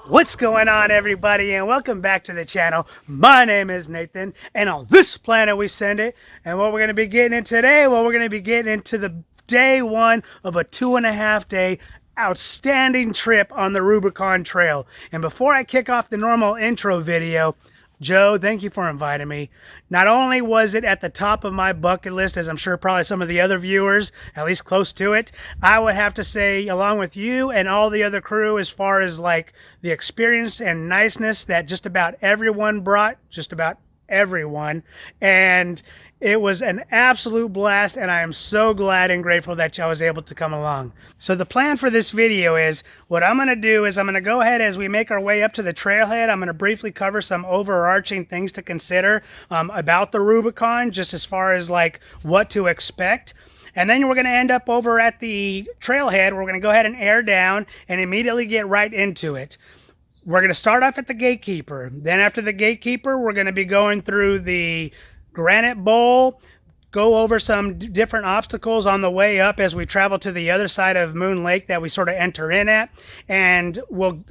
What's going on, everybody, and welcome back to the channel. My name is Nathan, and on this planet we send it. And what we're going to be getting in today, well, we're going to be getting into the day one of a 2.5 day outstanding trip on the Rubicon Trail. And before I kick off the normal intro video, Joe, thank you for inviting me. Not only was it at the top of my bucket list, as I'm sure probably some of the other viewers, at least close to it, I would have to say, along with you and all the other crew, as far as like the experience and niceness that just about everyone brought, just about everyone. And it was an absolute blast, and I am so glad and grateful that I was able to come along. So the plan for this video is, what I'm going to do is I'm going to go ahead as we make our way up to the trailhead. I'm going to briefly cover some overarching things to consider about the Rubicon, just as far as like what to expect. And then we're going to end up over at the trailhead. We're going to go ahead and air down and immediately get right into it. We're going to start off at the gatekeeper. Then after the gatekeeper, we're going to be going through the Granite Bowl, go over some different obstacles on the way up as we travel to the other side of Loon Lake that we sort of enter in at. And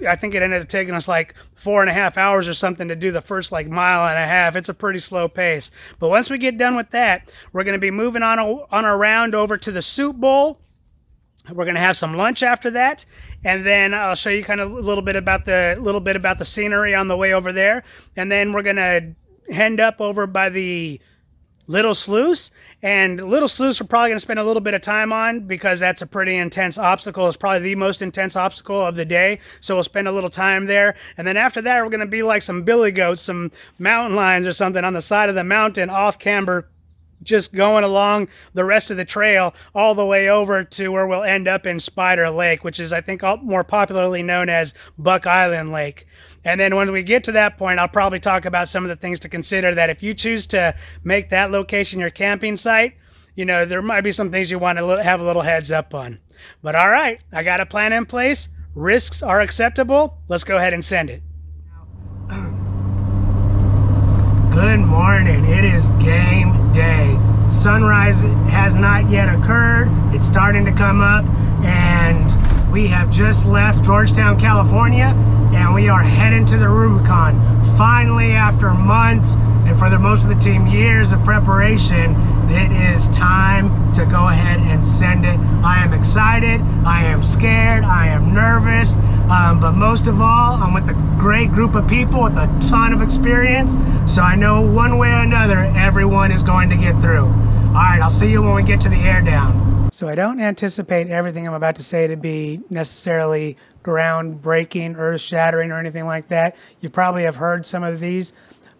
I think it ended up taking us like 4.5 hours or something to do the first like 1.5 miles. It's a pretty slow pace. But once we get done with that, we're going to be moving on our round over to the Soup Bowl. We're going to have some lunch after that, and then I'll show you kind of a little bit about the scenery on the way over there. And then we're going to end up over by the Little Sluice, and Little Sluice we're probably going to spend a little bit of time on because that's a pretty intense obstacle. It's probably the most intense obstacle of the day, so we'll spend a little time there. And then after that, we're going to be like some billy goats, some mountain lions or something on the side of the mountain off camber, just going along the rest of the trail all the way over to where we'll end up in Spider Lake, which is, I think, more popularly known as Buck Island Lake. And then when we get to that point, I'll probably talk about some of the things to consider that if you choose to make that location your camping site, you know, there might be some things you want to have a little heads up on. But all right, I got a plan in place. Risks are acceptable. Let's go ahead and send it. Good morning. It is game day. Sunrise has not yet occurred. It's starting to come up, and we have just left Georgetown, California, and we are heading to the Rubicon. Finally, after months, and for most of the team, years of preparation, it is time to go ahead and send it. I am excited, I am scared, I am nervous, but most of all, I'm with a great group of people with a ton of experience, so I know one way or another, everyone is going to get through. All right, I'll see you when we get to the air down. So I don't anticipate everything I'm about to say to be necessarily groundbreaking, earth-shattering, or anything like that. You probably have heard some of these.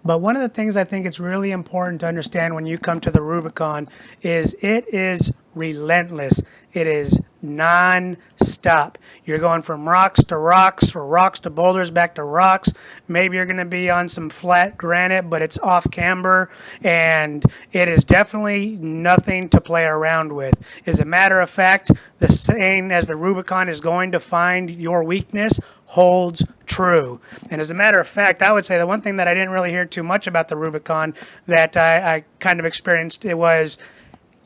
But one of the things I think it's really important to understand when you come to the Rubicon is it is relentless. It is non-stop. You're going from rocks to rocks, or rocks to boulders, back to rocks. Maybe you're going to be on some flat granite, but it's off camber, and it is definitely nothing to play around with. As a matter of fact, the saying, as the Rubicon is going to find your weakness, holds true. And as a matter of fact, I would say the one thing that I didn't really hear too much about the Rubicon that I kind of experienced, it was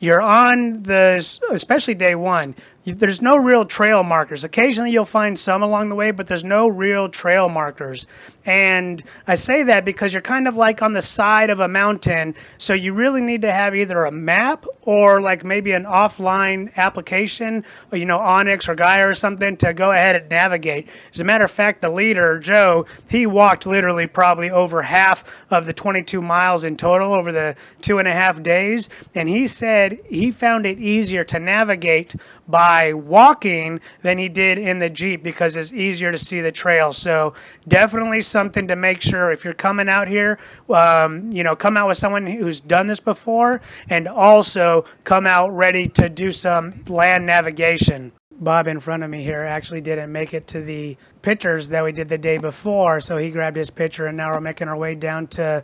you're on especially day one, there's no real trail markers. Occasionally you'll find some along the way, but there's no real trail markers. And I say that because you're kind of like on the side of a mountain, so you really need to have either a map or like maybe an offline application, you know, Onyx or Gaia or something, to go ahead and navigate. As a matter of fact, the leader, Joe, he walked literally probably over half of the 22 miles in total over the 2.5 days, and he said he found it easier to navigate by walking than he did in the Jeep because it's easier to see the trail. So definitely something to make sure if you're coming out here, you know, come out with someone who's done this before, and also come out ready to do some land navigation. Bob in front of me here actually didn't make it to the pictures that we did the day before, so he grabbed his picture, and now we're making our way down to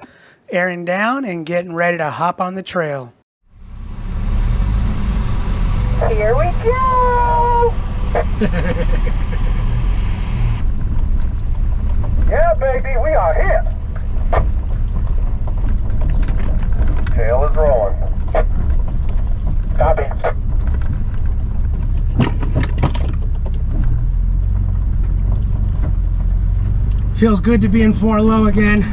airing down and getting ready to hop on the trail. Here we go! Yeah, baby, we are here! Tail is rolling. Copy. Feels good to be in 4 low again.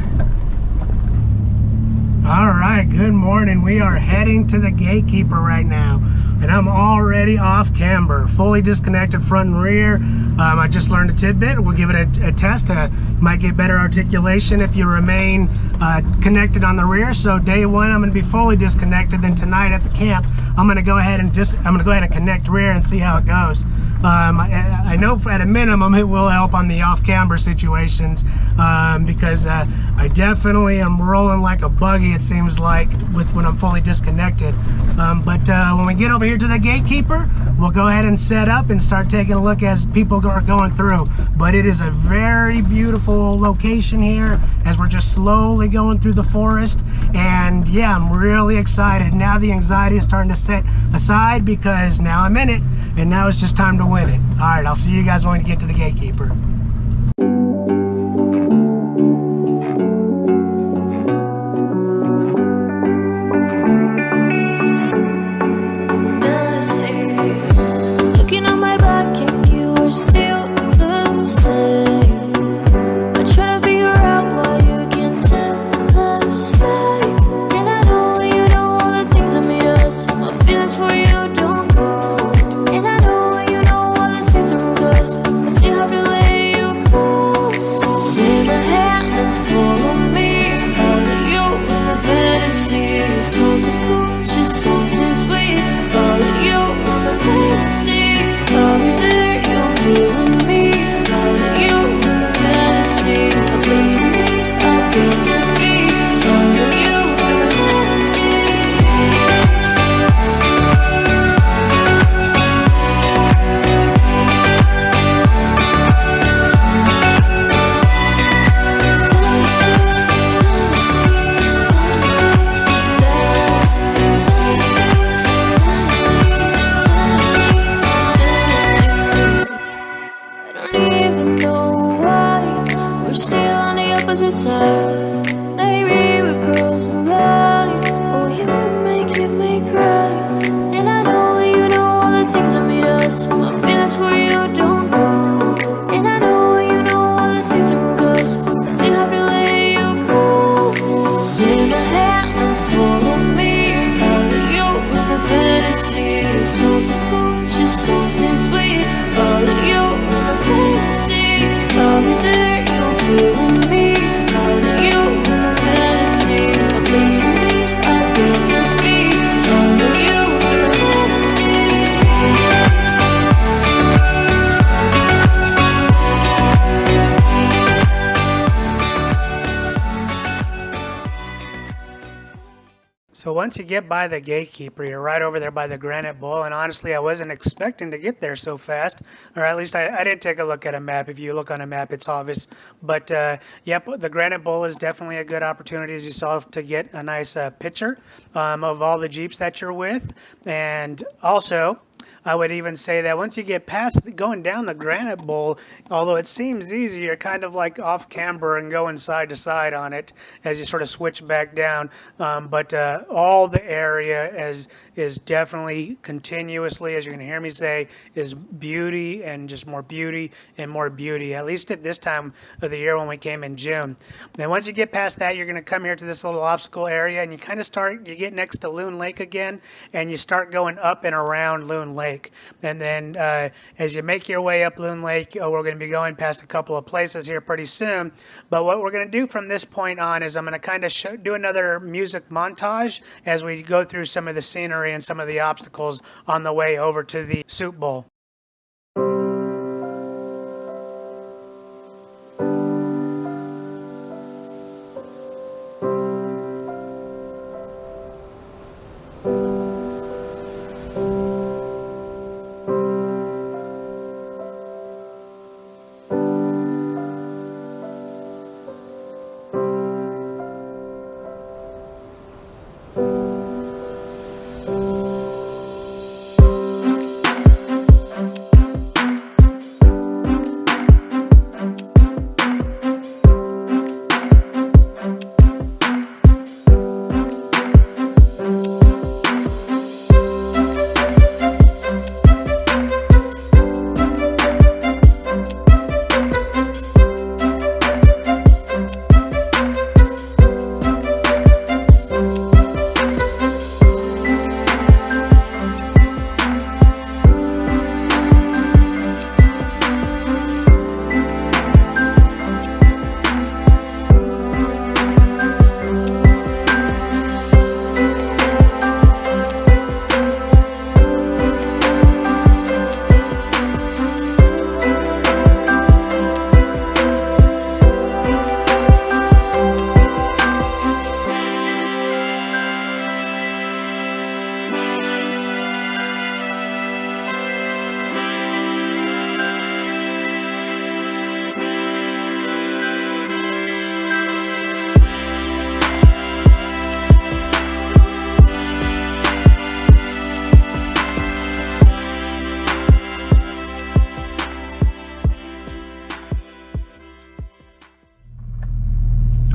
All right, good morning. We are heading to the gatekeeper right now, and I'm already off camber, fully disconnected front and rear. I just learned a tidbit. We'll give it a test. Might get better articulation if you remain connected on the rear. So day one, I'm going to be fully disconnected. Then tonight at the camp, I'm going to go ahead and connect rear and see how it goes. I know at a minimum it will help on the off-camber situations because I definitely am rolling like a buggy, it seems like, when I'm fully disconnected. But when we get over here to the gatekeeper, we'll go ahead and set up and start taking a look as people are going through. But it is a very beautiful location here as we're just slowly going through the forest. And yeah, I'm really excited. Now the anxiety is starting to set aside because now I'm in it, and now it's just time to win it. All right, I'll see you guys when we get to the gatekeeper. Looking on my back and you are still the same. I try to figure out why you can tell us stay. And I know you know all the things that made us. My feelings for you don't go. And I know you know all the things that broke us. I still have to let you go. Take my hand and follow me. Out of you in my fantasy. Something cool, just something sweet. Follow you in my fantasy. I'll be there, you'll be with me. Out of you in my fantasy. A place for me, a place for me. Out of you in my fantasy. Side. Maybe we're girls in line. Oh, you would make me cry. And I know you know all the things that made us. My feelings for you don't go. And I know you know all the things that broke us. I still have to let you go. Take my hand and follow me. Out of you in my fantasy. Something cool, just something sweet. Follow you in my fantasy. I'll be there, you'll be with me. So once you get by the gatekeeper, you're right over there by the Granite Bowl, and honestly, I wasn't expecting to get there so fast, or at least I didn't take a look at a map. If you look on a map, it's obvious. But yep, the Granite Bowl is definitely a good opportunity, as you saw, to get a nice picture of all the Jeeps that you're with. And also, I would even say that once you get past going down the Granite Bowl, although it seems easy, you're kind of like off camber and going side to side on it as you sort of switch back down. But all the area is definitely continuously, as you're going to hear me say, is beauty and just more beauty and more beauty, at least at this time of the year when we came in June. Then once you get past that, you're going to come here to this little obstacle area, and you kind of you get next to Loon Lake again, and you start going up and around Loon Lake. And then as you make your way up Loon Lake, we're going to be going past a couple of places here pretty soon. But what we're going to do from this point on is I'm going to kind of do another music montage as we go through some of the scenery and some of the obstacles on the way over to the Soup Bowl.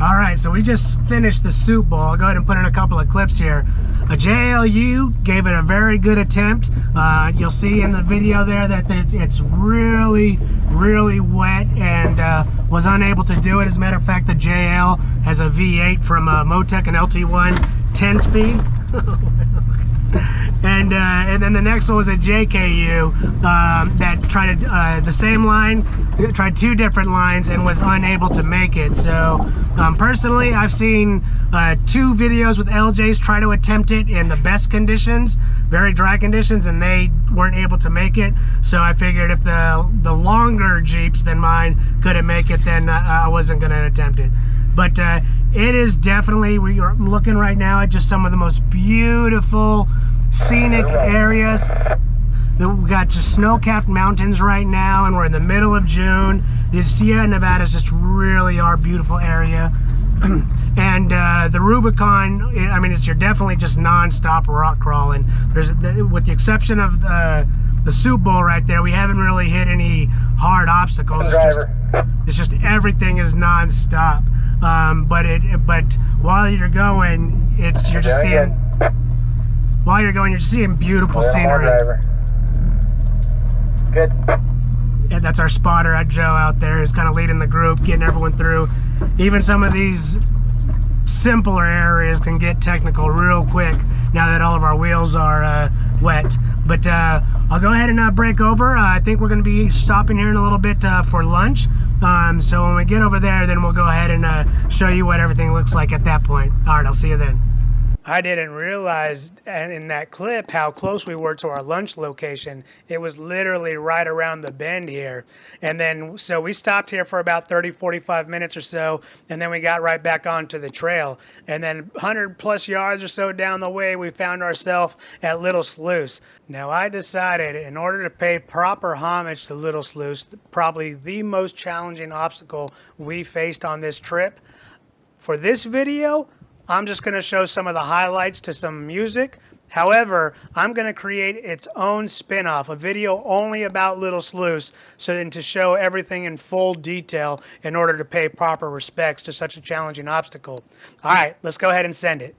All right, so we just finished the soup bowl. I'll go ahead and put in a couple of clips here. A JLU gave it a very good attempt. You'll see in the video there that it's really, really wet and was unable to do it. As a matter of fact, the JL has a V8 from Motec, an LT1 10-speed. And then the next one was a JKU that tried the same line, tried 2 different lines and was unable to make it. So personally, I've seen 2 videos with LJs try to attempt it in the best conditions, very dry conditions, and they weren't able to make it. So I figured if the longer Jeeps than mine couldn't make it, then I wasn't going to attempt it. But it is definitely, we are looking right now at just some of the most beautiful scenic areas. We got just snow-capped mountains right now, and we're in the middle of June. The Sierra Nevadas just really are a beautiful area. And the Rubicon, I mean, you're definitely just non-stop rock crawling. With the exception of the soup bowl right there, we haven't really hit any hard obstacles. It's just everything is non-stop. But while you're going, you're just seeing. While you're going, you're just seeing beautiful scenery. Good. And that's our spotter, Joe, out there, who's kind of leading the group, getting everyone through. Even some of these simpler areas can get technical real quick now that all of our wheels are wet. But I'll go ahead and break over. I think we're going to be stopping here in a little bit for lunch. So when we get over there, then we'll go ahead and show you what everything looks like at that point. All right, I'll see you then. I didn't realize in that clip how close we were to our lunch location. It was literally right around the bend here. And then, so we stopped here for about 30, 45 minutes or so, and then we got right back onto the trail. And then 100 plus yards or so down the way, we found ourselves at Little Sluice. Now, I decided in order to pay proper homage to Little Sluice, probably the most challenging obstacle we faced on this trip, for this video, I'm just going to show some of the highlights to some music. However, I'm going to create its own spin-off, a video only about Little Sluice, so then to show everything in full detail in order to pay proper respects to such a challenging obstacle. All right, let's go ahead and send it.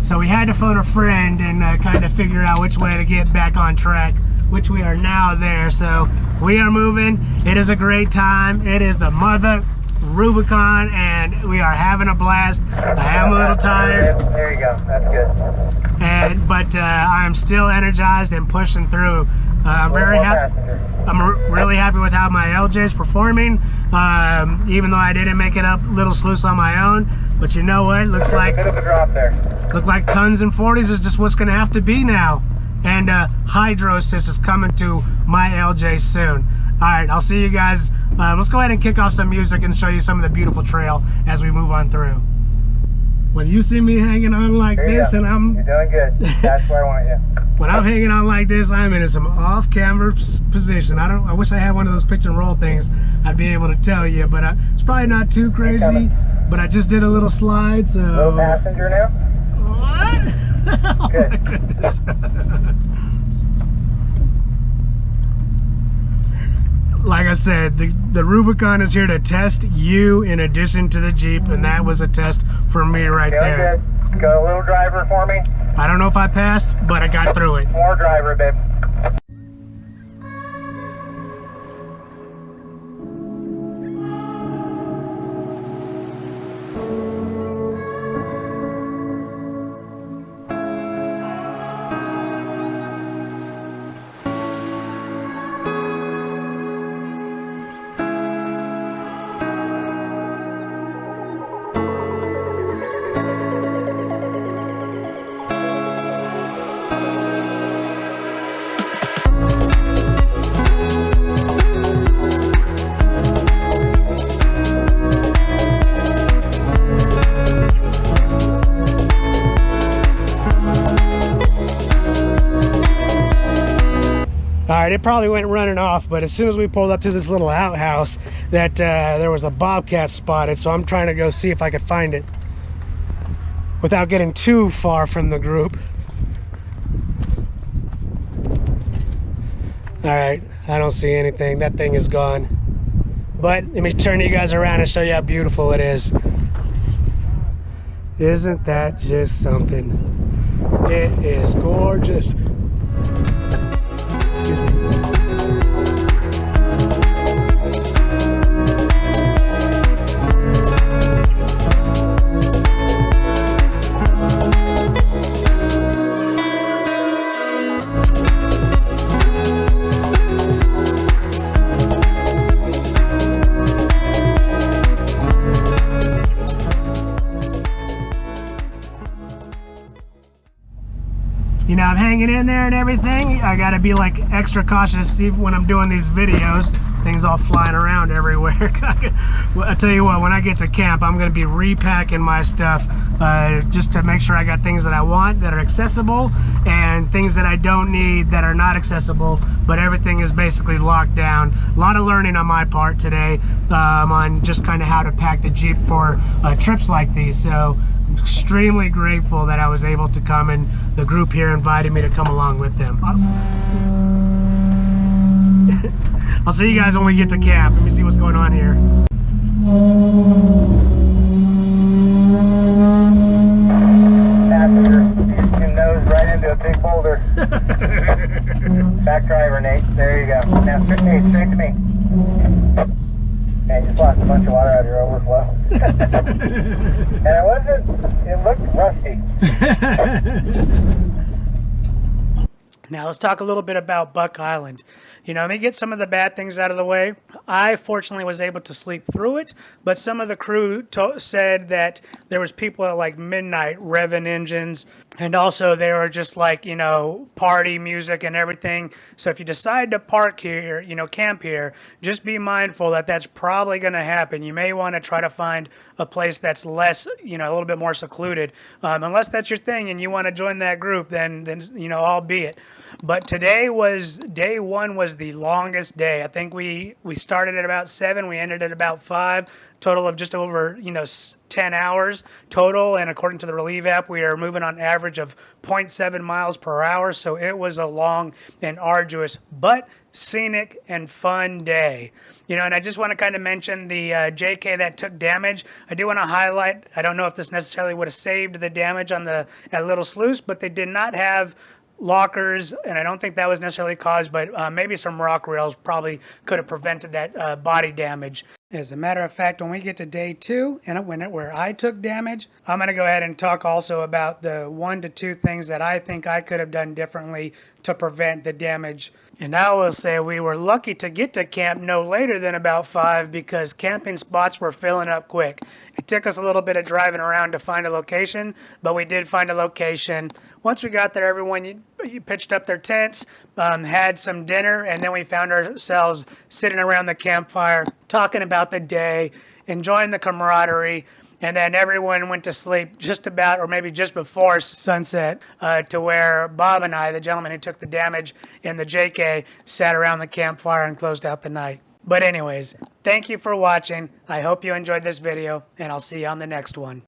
So we had to phone a friend and kind of figure out which way to get back on track, which we are now there. So we are moving. It is a great time. It is the mother Rubicon and we are having a blast. I am a little tired. There you go. That's good. But I am still energized and pushing through. I'm very happy. I'm really happy with how my LJ is performing, even though I didn't make it up Little Sluice on my own. But you know what? Looks like a bit of a drop there. Look like tons and 40s is just what's going to have to be now. And Hydro Assist is coming to my LJ soon. All right, I'll see you guys. Let's go ahead and kick off some music and show you some of the beautiful trail as we move on through. When you see me hanging on like this, and you're doing good. That's where I want you. When I'm hanging on like this, I'm in some off-camera position. I wish I had one of those pitch and roll things. I'd be able to tell you, but it's probably not too crazy. But I just did a little slide, so. Low passenger now. What? Oh Good. my goodness. Like I said, the Rubicon is here to test you in addition to the Jeep, and that was a test for me right Feeling there. good. Go a little driver for me. I don't know if I passed, but I got through it. More driver, babe. All right, it probably went running off, but as soon as we pulled up to this little outhouse, that there was a bobcat spotted, so I'm trying to go see if I could find it without getting too far from the group. All right, I don't see anything. That thing is gone. But let me turn you guys around and show you how beautiful it is. Isn't that just something? It is gorgeous. Excuse me. You know, I'm hanging in there and everything. I gotta be like extra cautious even when I'm doing these videos. Things all flying around everywhere. I tell you what, when I get to camp, I'm gonna be repacking my stuff just to make sure I got things that I want that are accessible and things that I don't need that are not accessible, but everything is basically locked down. A lot of learning on my part today on just kind of how to pack the Jeep for trips like these. So extremely grateful that I was able to come, and the group here invited me to come along with them. I'll see you guys when we get to camp. Let me see what's going on here. Passenger, you nose right into a big boulder. Back driver, Nate. There you go. Now, Nate, straight to me. Man, you just lost a bunch of water out of your overflow. And it looked rusty. Now let's talk a little bit about Buck Island. You know, let me get some of the bad things out of the way. I fortunately was able to sleep through it, but some of the crew said that there was people at like midnight revving engines, and also they were just like, you know, party music and everything. So if you decide to park here, you know, camp here, just be mindful that that's probably going to happen. You may want to try to find a place that's less, you know, a little bit more secluded. Unless that's your thing and you want to join that group, then you know, albeit. But today was day one, was the longest day. I think we started at about 7, we ended at about 5, total of just over, you know, 10 hours total. And according to the Relieve app, we are moving on average of 0.7 miles per hour. So it was a long and arduous but scenic and fun day. You know, and I just want to kind of mention the JK that took damage. I do want to highlight, I don't know if this necessarily would have saved the damage on at Little Sluice, but they did not have lockers, and I don't think that was necessarily caused, but maybe some rock rails probably could have prevented that body damage. As a matter of fact, when we get to day 2 and where I took damage, I'm going to go ahead and talk also about the 1 to 2 things that I think I could have done differently to prevent the damage. And I will say we were lucky to get to camp no later than about 5 because camping spots were filling up quick. It took us a little bit of driving around to find a location, but we did find a location. Once we got there, everyone you pitched up their tents, had some dinner, and then we found ourselves sitting around the campfire talking about the day, enjoying the camaraderie. And then everyone went to sleep just about, or maybe just before sunset, to where Bob and I, the gentleman who took the damage in the JK, sat around the campfire and closed out the night. But anyways, thank you for watching. I hope you enjoyed this video, and I'll see you on the next one.